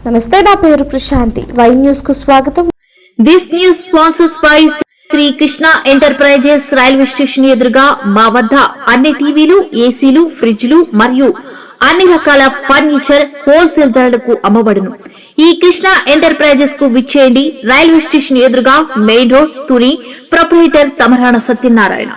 నమస్తే, నా పేరు ప్రశాంతి. వై న్యూస్ కు స్వాగతం. This news sponsors by Sri Krishna enterprises. Railway station ఎదురుగా మా వద్ద అన్ని టీవీలు, ఏసీలు, ఫ్రిడ్జ్లు మరియు అన్ని రకాల ఫర్నిచర్ హోల్సేల్ ధరలకు అమ్మబడును. ఈ కృష్ణ ఎంటర్ప్రైజెస్ కు విచ్చేయండి. రైల్వే స్టేషన్ ఎదురుగా, main road, Tuni. Proprietor Tamarana Satyanarayana.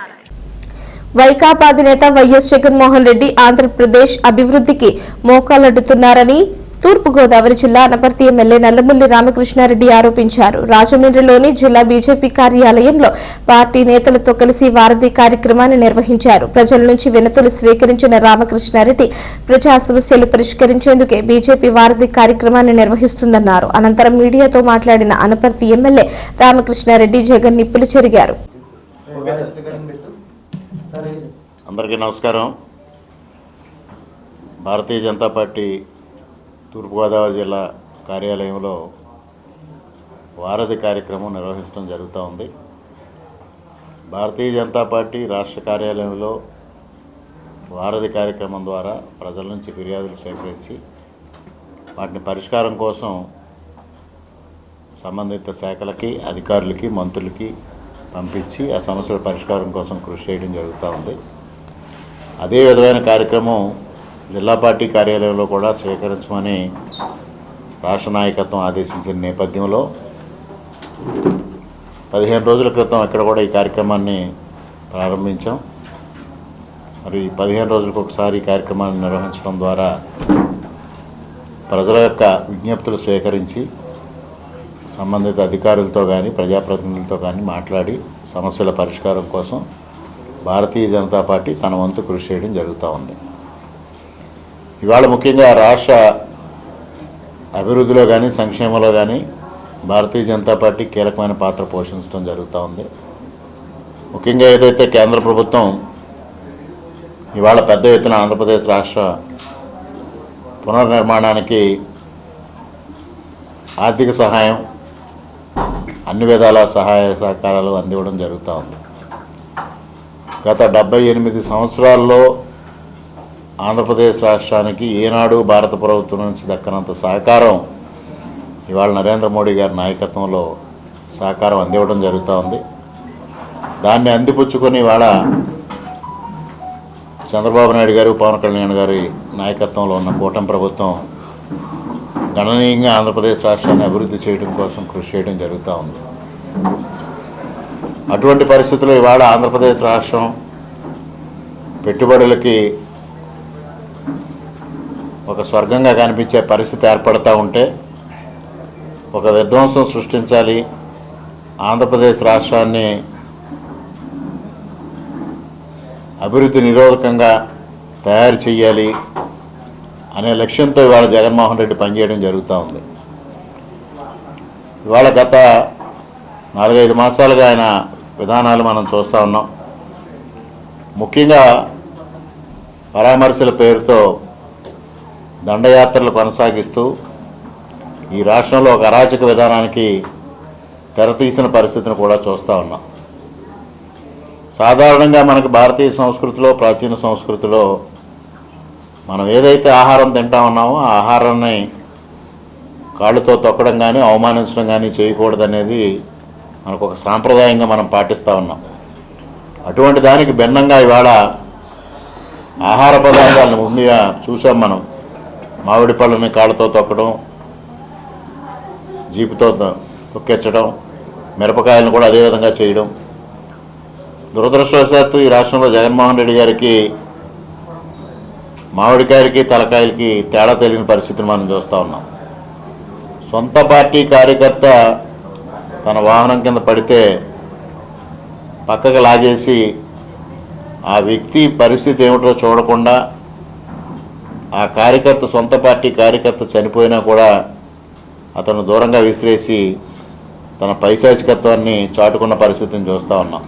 Vaikapa అధినేత వైఎస్ జగన్మోహన్ రెడ్డి ఆంధ్రప్రదేశ్ అభివృద్ధికి మోకాలడ్డుతున్నారని తూర్పుగోదావరి జిల్లా అనపర్తి ఎమ్మెల్యే నల్లమల్లి రామకృష్ణారెడ్డి ఆరోపించారు. రాజమండ్రిలోని జిల్లా బీజేపీ కార్యాలయంలో పార్టీ నేతలతో కలిసి వారధి కార్యక్రమాన్ని నిర్వహించారు. ప్రజల నుంచి వినతులు స్వీకరించిన రామకృష్ణారెడ్డి ప్రజా సమస్యలు పరిష్కరించేందుకే బీజేపీ వారధి కార్యక్రమాన్ని నిర్వహిస్తుందన్నారు. అనంతరం మీడియాతో మాట్లాడిన అనపర్తి ఎమ్మెల్యే రామకృష్ణారెడ్డి జగన్ నిప్పులు చెరిగారు. అందరికీ నమస్కారం. భారతీయ జనతా పార్టీ తూర్పుగోదావరి జిల్లా కార్యాలయంలో వారధి కార్యక్రమం నిర్వహించడం జరుగుతూ ఉంది. భారతీయ జనతా పార్టీ రాష్ట్ర కార్యాలయంలో వారధి కార్యక్రమం ద్వారా ప్రజల నుంచి ఫిర్యాదులు సేకరించి వాటిని పరిష్కారం కోసం సంబంధిత శాఖలకి, అధికారులకి, మంత్రులకి పంపించి ఆ సమస్యల పరిష్కారం కోసం కృషి చేయడం జరుగుతూ ఉంది. అదే విధమైన కార్యక్రమం జిల్లా పార్టీ కార్యాలయంలో కూడా స్వీకరించమని రాష్ట్ర నాయకత్వం ఆదేశించిన నేపథ్యంలో 15 రోజుల క్రితం ఇక్కడ కూడా ఈ కార్యక్రమాన్ని ప్రారంభించాం. మరి 15 రోజులకు ఒకసారి ఈ కార్యక్రమాన్ని నిర్వహించడం ద్వారా ప్రజల యొక్క విజ్ఞప్తులు స్వీకరించి సంబంధిత అధికారులతో కానీ, ప్రజాప్రతినిధులతో కానీ మాట్లాడి సమస్యల పరిష్కారం కోసం భారతీయ జనతా పార్టీ తన వంతు కృషి చేయడం జరుగుతూ ఉంది. ఇవాళ ముఖ్యంగా రాష్ట్ర అభివృద్ధిలో కానీ, సంక్షేమంలో కానీ భారతీయ జనతా పార్టీ కీలకమైన పాత్ర పోషించడం జరుగుతూ ఉంది. ముఖ్యంగా ఏదైతే కేంద్ర ప్రభుత్వం ఇవాళ పెద్ద ఎత్తున ఆంధ్రప్రదేశ్ రాష్ట్ర పునర్నిర్మాణానికి ఆర్థిక సహాయం, అన్ని విధాల సహాయ సహకారాలు అందివ్వడం జరుగుతూ ఉంది. గత 78 సంవత్సరాల్లో ఆంధ్రప్రదేశ్ రాష్ట్రానికి ఏనాడు భారత ప్రభుత్వం నుంచి దక్కనంత సహకారం ఇవాళ నరేంద్ర మోడీ గారి నాయకత్వంలో సహకారం అందివ్వడం జరుగుతూ ఉంది. దాన్ని అందిపుచ్చుకొని ఇవాళ చంద్రబాబు నాయుడు గారు, పవన్ కళ్యాణ్ గారి నాయకత్వంలో ఉన్న కూటమి ప్రభుత్వం గణనీయంగా ఆంధ్రప్రదేశ్ రాష్ట్రాన్ని అభివృద్ధి చేయడం కోసం కృషి చేయడం జరుగుతూ ఉంది. అటువంటి పరిస్థితుల్లో ఇవాళ ఆంధ్రప్రదేశ్ రాష్ట్రం పెట్టుబడులకి ఒక స్వర్గంగా కనిపించే పరిస్థితి ఏర్పడుతూ ఉంటే ఒక విధ్వంసం సృష్టించాలి, ఆంధ్రప్రదేశ్ రాష్ట్రాన్ని అభివృద్ధి నిరోధకంగా తయారు చేయాలి అనే లక్ష్యంతో ఇవాళ జగన్మోహన్ రెడ్డి పనిచేయడం జరుగుతూ ఉంది. ఇవాళ గత 4-5 మాసాలుగా ఆయన విధానాలు మనం చూస్తూ ఉన్నాం. ముఖ్యంగా పరామర్శల పేరుతో దండయాత్రలు కొనసాగిస్తూ ఈ రాష్ట్రంలో ఒక అరాచక విధానానికి తెరతీసిన పరిస్థితిని కూడా చూస్తూ ఉన్నాం. సాధారణంగా మనకి భారతీయ సంస్కృతిలో, ప్రాచీన సంస్కృతిలో మనం ఏదైతే ఆహారం తింటా ఉన్నామో ఆ ఆహారాన్ని కాళ్ళతో తొక్కడం కానీ, అవమానించడం కానీ చేయకూడదనేది మనకు ఒక సాంప్రదాయంగా మనం పాటిస్తూ ఉన్నాం. అటువంటి దానికి భిన్నంగా ఇవాళ ఆహార పదార్థాలను ముందుగా చూసాం మనం. మామిడి పళ్ళని కాళ్ళతో తొక్కడం, జీపుతో తొక్కించడం, మిరపకాయలను కూడా అదేవిధంగా చేయడం. దురదృష్టవశాత్తు ఈ రాష్ట్రంలో జగన్మోహన్ రెడ్డి గారికి మామిడికాయలకి, తలకాయలకి తేడా తెలియని పరిస్థితిని మనం చూస్తూ ఉన్నాం. సొంత పార్టీ కార్యకర్త తన వాహనం కింద పడితే పక్కకు లాగేసి ఆ వ్యక్తి పరిస్థితి ఏమిటో చూడకుండా, ఆ కార్యకర్త, సొంత పార్టీ కార్యకర్త చనిపోయినా కూడా అతను దూరంగా విసిరేసి తన పైశాచికత్వాన్ని చాటుకున్న పరిస్థితిని చూస్తూ ఉన్నాం.